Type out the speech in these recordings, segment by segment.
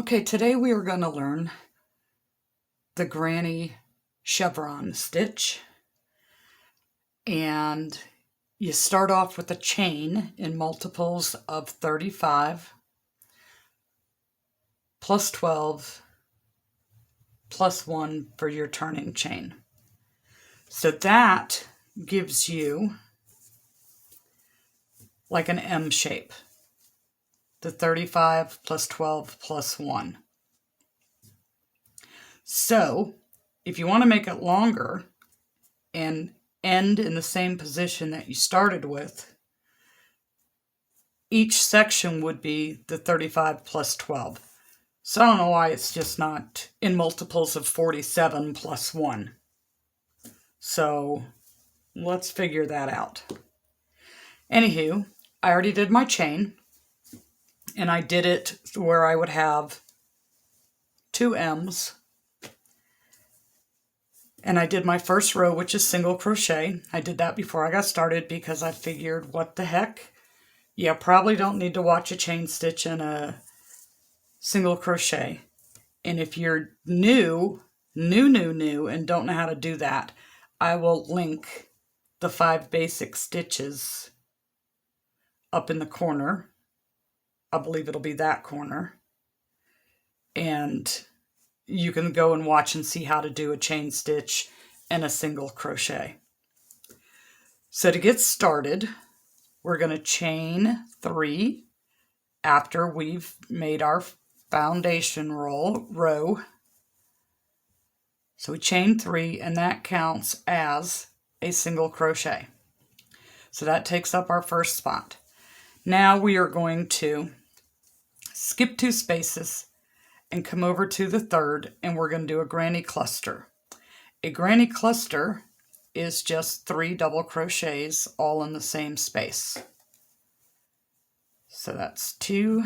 Okay, today we are going to learn the Granny Chevron stitch. And you start off with a chain in multiples of 35 plus 12 plus 1 for your turning chain. So that gives you like an M shape. The 35 plus 12 plus 1. So if you want to make it longer and end in the same position that you started with, each section would be the 35 plus 12. So I don't know why it's just not in multiples of 47 plus 1. So let's figure that out. Anywho, I already did my chain, and I did it where I would have 2 M's. And I did my first row, which is single crochet. I did that before I got started because I figured, what the heck? You probably don't need to watch a chain stitch in a single crochet. And if you're new, and don't know how to do that, I will link the 5 basic stitches up in the corner. I believe it'll be that corner. And you can go and watch and see how to do a chain stitch and a single crochet. So to get started, we're going to chain 3 after we've made our foundation row. So we chain 3, and that counts as a single crochet. So that takes up our first spot. Now we are going to skip 2 spaces and come over to the third, and we're going to do a granny cluster. A granny cluster is just 3 double crochets all in the same space. So that's 2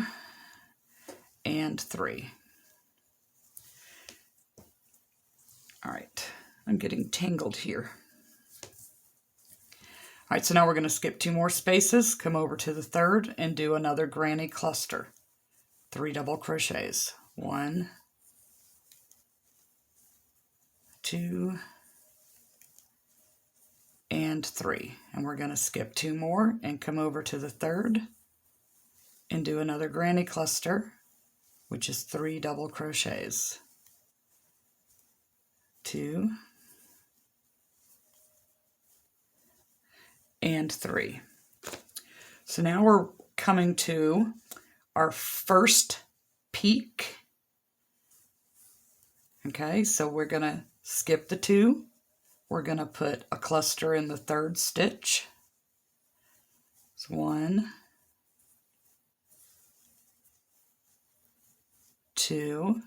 and 3. All right, I'm getting tangled here. All right, so now we're going to skip 2 more spaces, come over to the third, and do another granny cluster. 3 double crochets. 1, 2, and 3. And we're going to skip 2 more and come over to the third and do another granny cluster, which is 3 double crochets. 2 and 3. So now we're coming to our first peak. Okay, so we're going to skip the 2. We're going to put a cluster in the third stitch. It's 1, 2,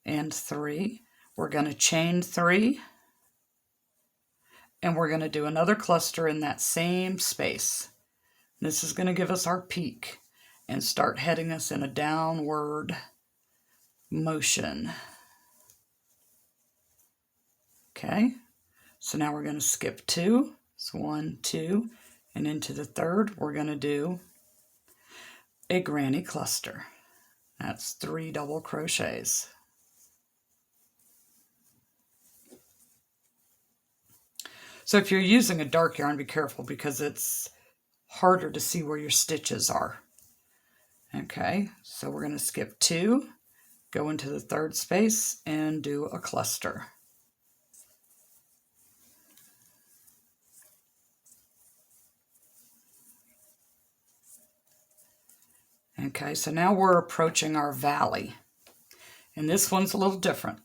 and 3. We're going to chain 3, and we're going to do another cluster in that same space. This is going to give us our peak and start heading us in a downward motion. Okay, so now we're going to skip 2. So 1, 2, and into the third, we're going to do a granny cluster. That's 3 double crochets. So if you're using a dark yarn, be careful because it's harder to see where your stitches are. Okay, so we're going to skip 2, go into the third space, and do a cluster. Okay, so now we're approaching our valley. And this one's a little different.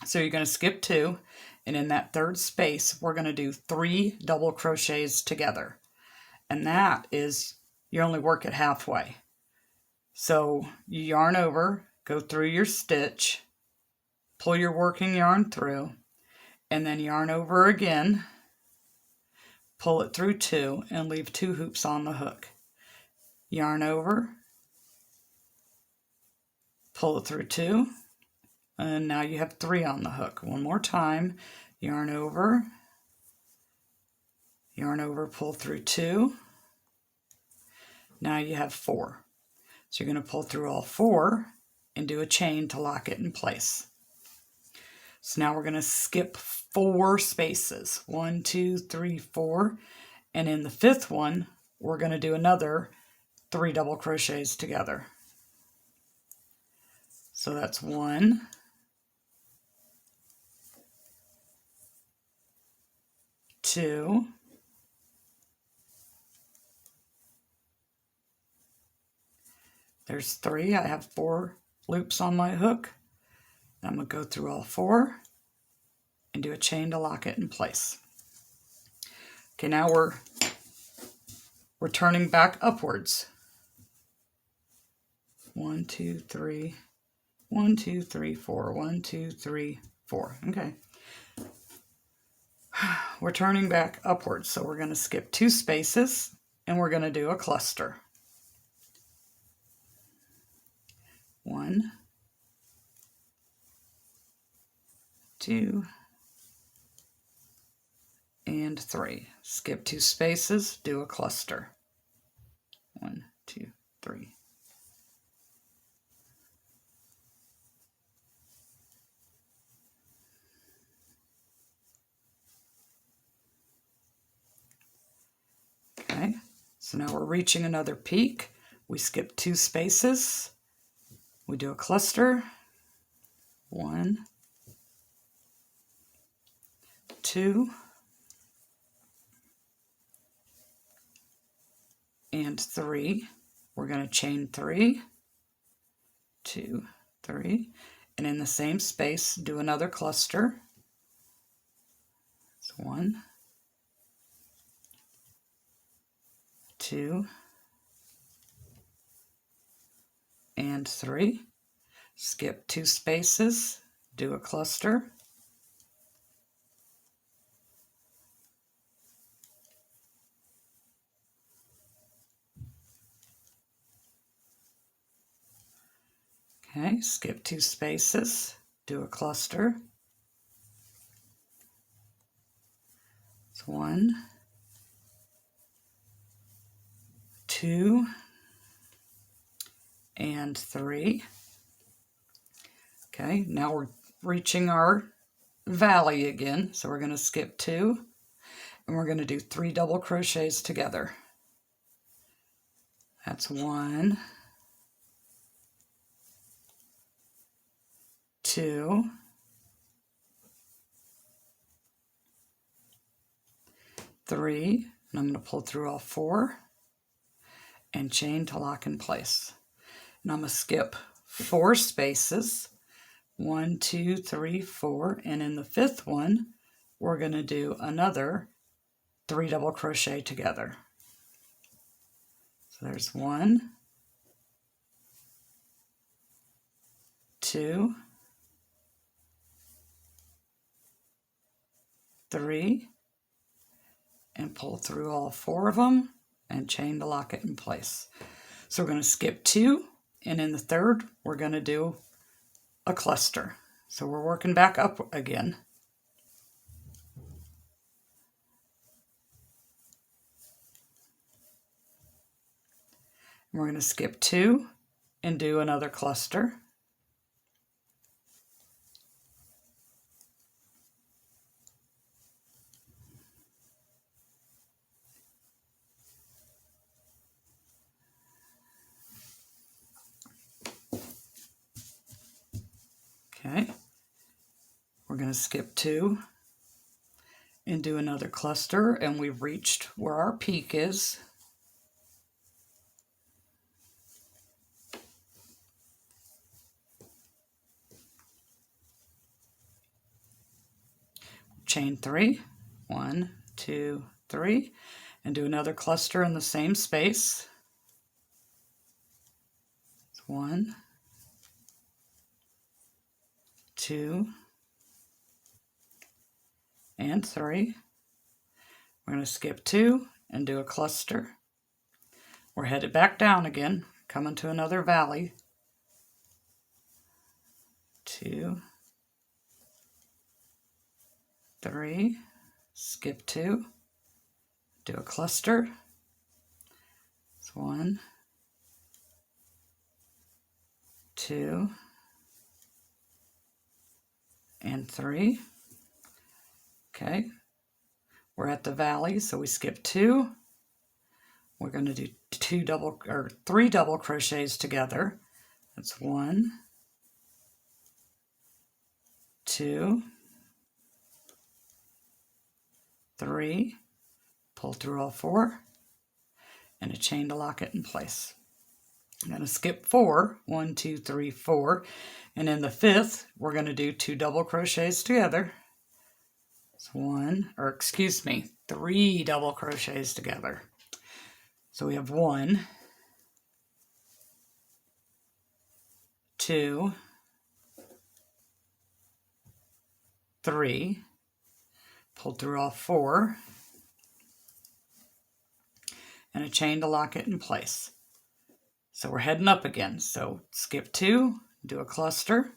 So you're going to skip 2, and in that third space, we're going to do 3 double crochets together. And that is, you only work it halfway. So you yarn over, go through your stitch, pull your working yarn through, and then yarn over again, pull it through 2, and leave 2 hoops on the hook. Yarn over, pull it through 2, and now you have 3 on the hook. One more time, yarn over, pull through 2. Now you have 4. So you're going to pull through all 4 and do a chain to lock it in place. So now we're going to skip 4 spaces. 1, 2, 3, 4. And in the 5th one, we're going to do another 3 double crochets together. So that's 1, 2, there's 3. I have 4 loops on my hook. I'm going to go through all 4 and do a chain to lock it in place. Okay, now we're turning back upwards. 1, 2, 3, 1, 2, 3, 4, 1, 2, 3, 4. Okay. We're turning back upwards, so we're going to skip 2 spaces and we're going to do a cluster. 1, 2, and 3. Skip 2 spaces, do a cluster. 1, 2, 3. Okay, so now we're reaching another peak. We skip 2 spaces. We do a cluster. 1, 2, and 3. We're going to chain 3, 2, 3, and in the same space do another cluster. It's 1, 2, and 3. Skip 2 spaces, do a cluster. Okay, skip 2 spaces, do a cluster. It's 1, 2, and 3. Okay, now we're reaching our valley again, so we're going to skip 2, and we're going to do 3 double crochets together. That's 1, 2, 3, and I'm going to pull through all 4 and chain to lock in place. And I'm going to skip 4 spaces. 1, 2, 3, 4, and in the 5th one, we're going to do another 3 double crochet together. So there's 1, 2, 3, and pull through all 4 of them and chain to lock it in place. So we're going to skip 2, and in the 3rd, we're going to do a cluster. So we're working back up again. We're going to skip 2 and do another cluster. Okay, we're going to skip 2 and do another cluster, and we've reached where our peak is. Chain 3, 1, 2, 3, and do another cluster in the same space. It's 1, 2, and 3. We're going to skip 2 and do a cluster. We're headed back down again, coming to another valley. 2, 3, skip 2, do a cluster. It's 1, 2 and 3. Okay, we're at the valley, so we skip 2. We're going to do 3 double crochets together. That's 1, 2, 3, pull through all 4, and a chain to lock it in place. I'm going to skip 4, 1, 2, 3, 4, and in the 5th, we're going to do 2 double crochets together. It's 3 double crochets together. So we have 1, 2, 3, pull through all 4, and a chain to lock it in place. So we're heading up again. So skip 2, do a cluster.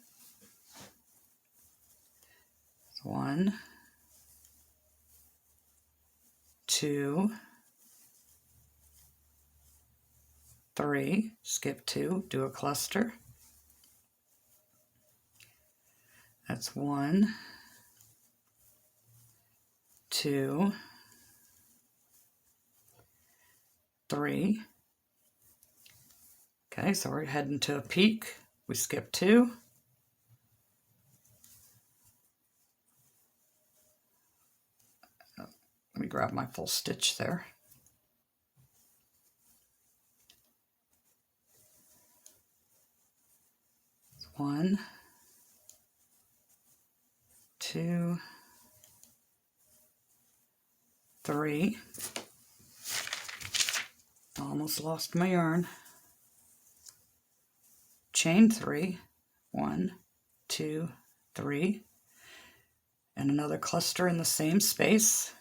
1, 2, 3, skip 2, do a cluster. That's 1, 2, 3. Okay, so we're heading to a peak. We skip 2. Let me grab my full stitch there. It's 1, 2, 3. Almost lost my yarn. Chain 3, 1, 2, 3, and another cluster in the same space.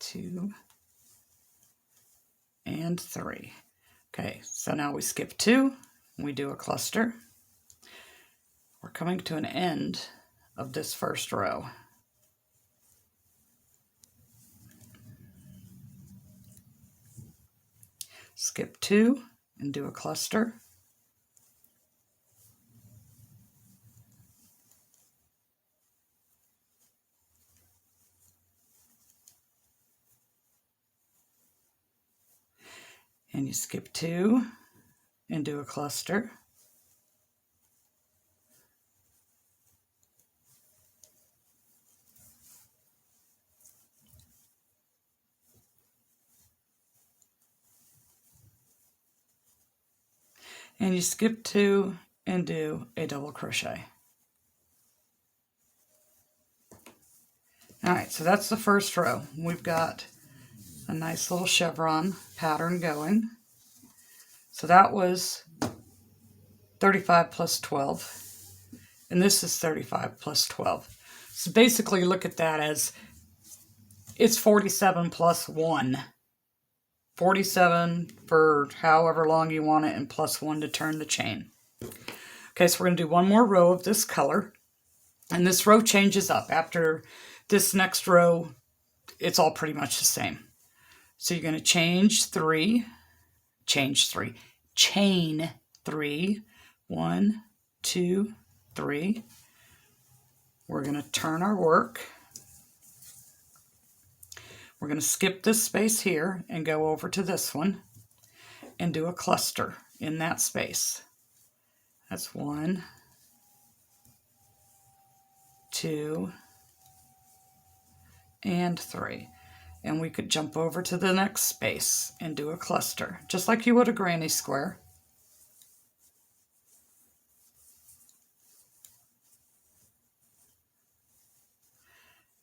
2 and 3. Okay, so now we skip 2, we do a cluster. We're coming to an end of this first row. Skip 2 and do a cluster. And you skip 2 and do a cluster. And you skip 2 and do a double crochet. Alright, so that's the first row. We've got a nice little chevron pattern going. So that was 35 plus 12. And this is 35 plus 12. So basically look at that as it's 47 plus 1. 47 for however long you want it, and plus 1 to turn the chain. Okay, so we're going to do one more row of this color. And this row changes up. After this next row, it's all pretty much the same. So you're going to chain 3. 1, 2, 3. We're going to turn our work. We're going to skip this space here and go over to this one and do a cluster in that space. That's 1, 2, and 3. And we could jump over to the next space and do a cluster, just like you would a granny square.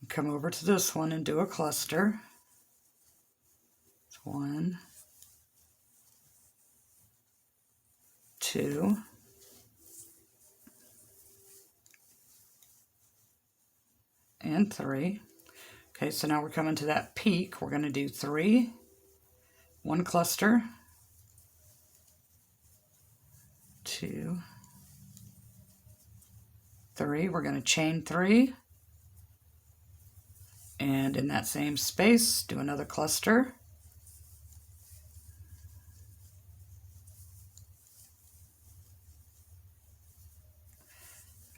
Come over to this one and do a cluster. It's 1, 2, and 3. Okay, so now we're coming to that peak. We're going to do 3, 1 cluster, 2, 3. We're going to chain 3. And in that same space, do another cluster.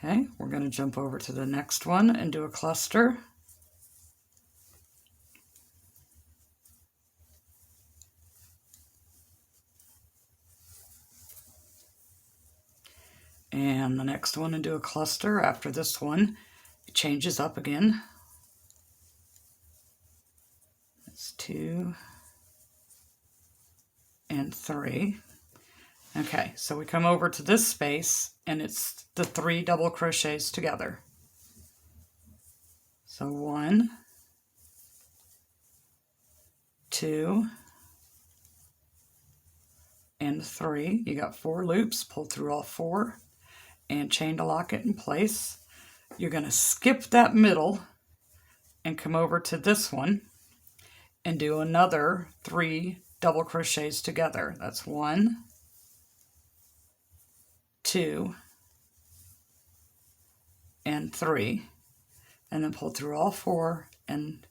Okay, we're going to jump over to the next one and do a cluster. And the next one and do a cluster. After this one, it changes up again. That's 2 and 3. Okay, so we come over to this space and it's the 3 double crochets together. So 1, 2, and 3. You got 4 loops, pull through all 4 and chain to lock it in place. You're going to skip that middle and come over to this one and do another 3 double crochets together. That's 1, 2, and 3, and then pull through all 4 and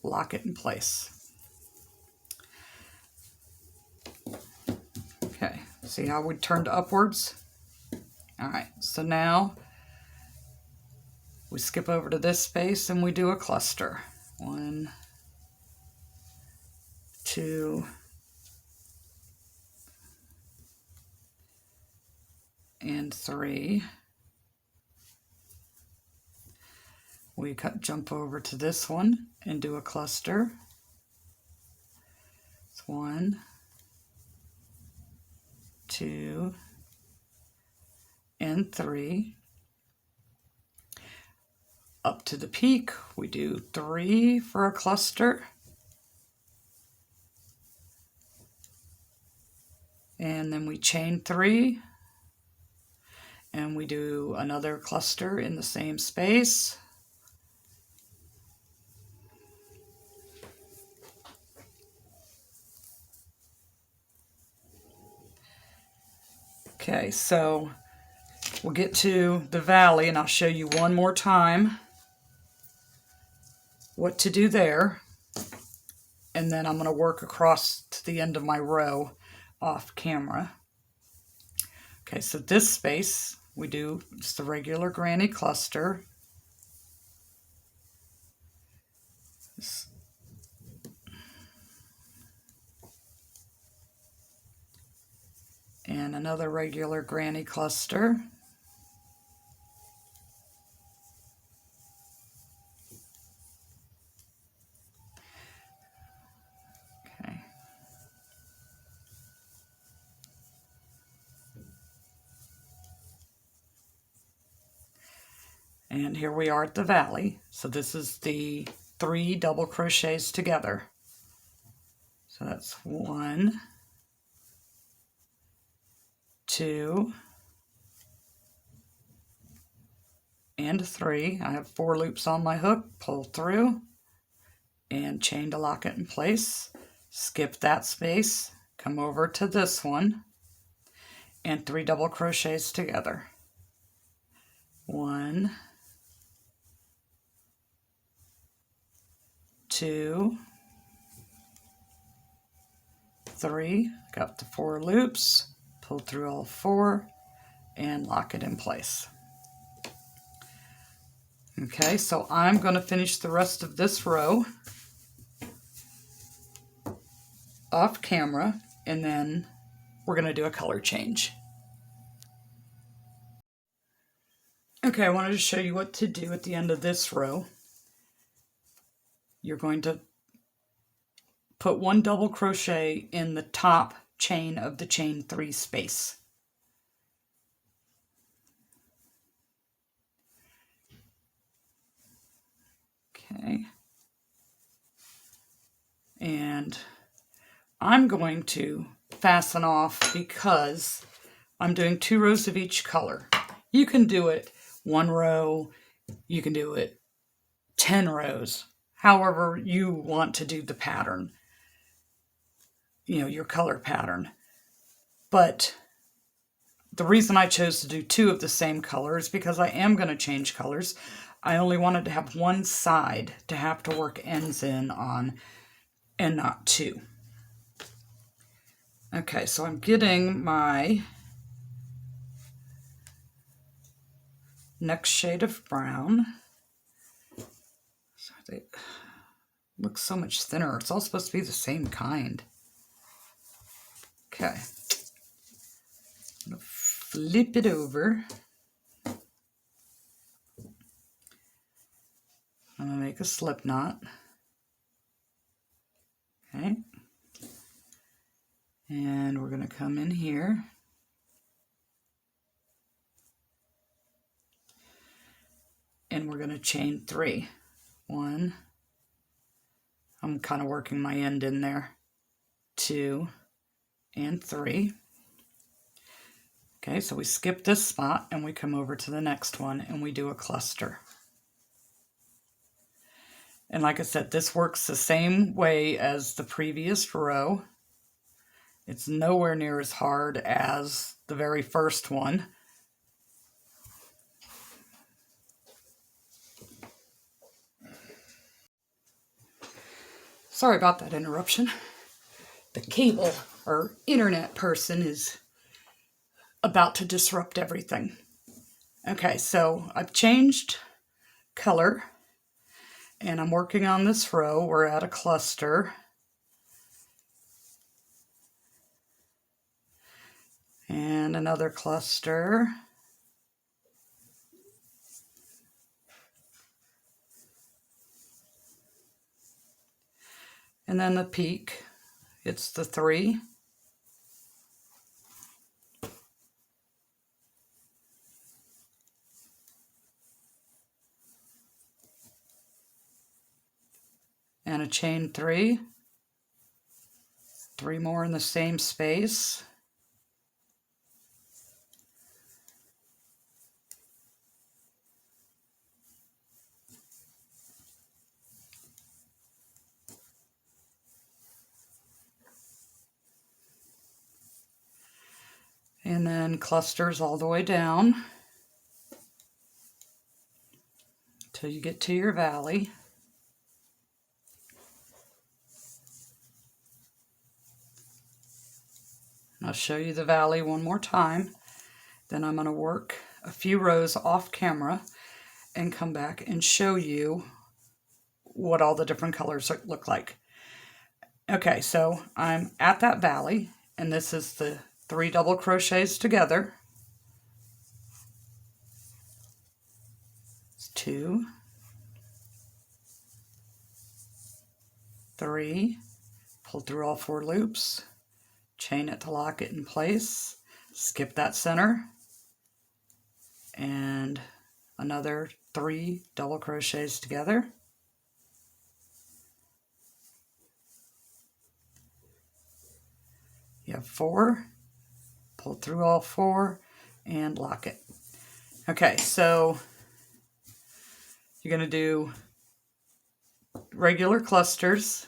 lock it in place. Okay, see how we turned upwards? All right, so now we skip over to this space and we do a cluster. 1, 2, and 3. We jump over to this one and do a cluster. It's 1, 2, and 3. Up to the peak, we do 3 for a cluster. And then we chain 3. And we do another cluster in the same space. Okay, so we'll get to the valley and I'll show you one more time what to do there. And then I'm going to work across to the end of my row off camera. Okay, so this space, we do just the regular granny cluster. And another regular granny cluster. Okay. And here we are at the valley. So this is the 3 double crochets together. So that's 1, 2, and 3. I have 4 loops on my hook, pull through, and chain to lock it in place. Skip that space, come over to this one, and 3 double crochets together. 1, 2, 3. Got the 4 loops. Pull through all 4 and lock it in place. Okay, so I'm going to finish the rest of this row off camera and then we're going to do a color change. Okay, I wanted to show you what to do at the end of this row. You're going to put 1 double crochet in the top chain of the chain 3 space. Okay. And I'm going to fasten off because I'm doing 2 rows of each color. You can do it 1 row, you can do it 10 rows, however you want to do the pattern. You know, your color pattern. But the reason I chose to do 2 of the same color is because I am going to change colors. I only wanted to have 1 side to have to work ends in on and not 2. Okay, so I'm getting my next shade of brown. So they look so much thinner. It's all supposed to be the same kind. Okay. I'm going to flip it over. I'm going to make a slip knot. Okay. And we're going to come in here. And we're going to chain 3. 1. I'm kind of working my end in there. 2 and 3. Okay, so we skip this spot and we come over to the next one and we do a cluster. And like I said, this works the same way as the previous row. It's nowhere near as hard as the very first one. Sorry about that interruption. The cable or internet person is about to disrupt everything. Okay, so I've changed color and I'm working on this row. We're at a cluster. And another cluster. And then the peak, it's the 3. And a chain 3. 3 more in the same space. And then clusters all the way down till you get to your valley. And I'll show you the valley one more time. Then I'm going to work a few rows off camera and come back and show you what all the different colors look like. Okay, so I'm at that valley, and this is the 3 double crochets together. It's 2, 3, pull through all 4 loops, chain it to lock it in place, skip that center, and another 3 double crochets together. You have 4, pull through all 4, and lock it. Okay, so you're going to do regular clusters,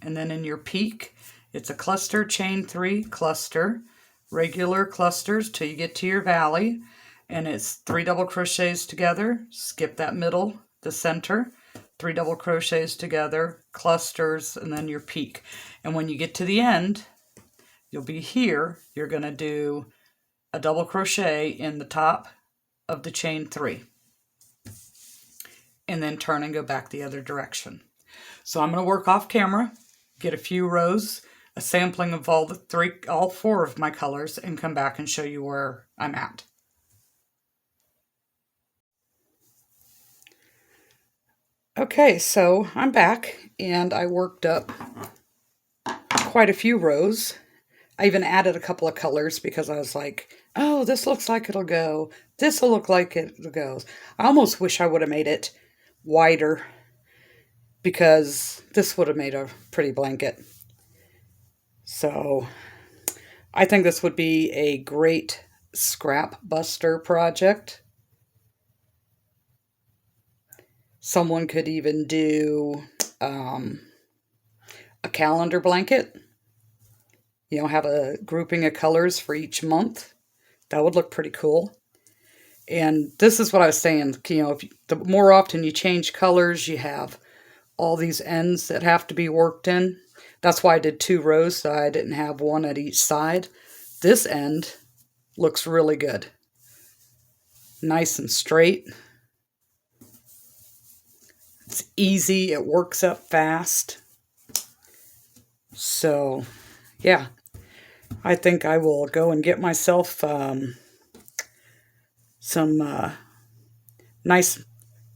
and then in your peak, it's a cluster, chain 3, cluster, regular clusters till you get to your valley, and it's 3 double crochets together, skip that middle, the center, 3 double crochets together, clusters, and then your peak. And when you get to the end, you'll be here, you're going to do a double crochet in the top of the chain 3. And then turn and go back the other direction. So I'm going to work off camera, get a few rows, a sampling of all 4 of my colors, and come back and show you where I'm at. Okay, so I'm back and I worked up quite a few rows. I even added a couple of colors because I was like, oh, this looks like it'll go. This will look like it goes. I almost wish I would have made it wider because this would have made a pretty blanket. So I think this would be a great scrap buster project. Someone could even do a calendar blanket. You know, have a grouping of colors for each month. That would look pretty cool. And this is what I was saying, you know, the more often you change colors, you have all these ends that have to be worked in. That's why I did 2 rows, so I didn't have one at each side. This end looks really good. nice and straight. It's easy, it works up fast. So, yeah, I think I will go and get myself some nice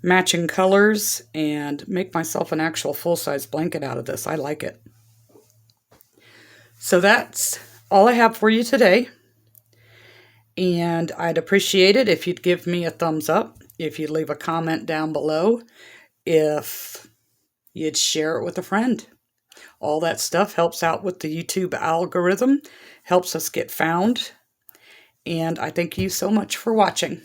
matching colors and make myself an actual full-size blanket out of this. I like it. So that's all I have for you today. And I'd appreciate it if you'd give me a thumbs up, if you'd leave a comment down below, if you'd share it with a friend. All that stuff helps out with the YouTube algorithm, helps us get found. And I thank you so much for watching.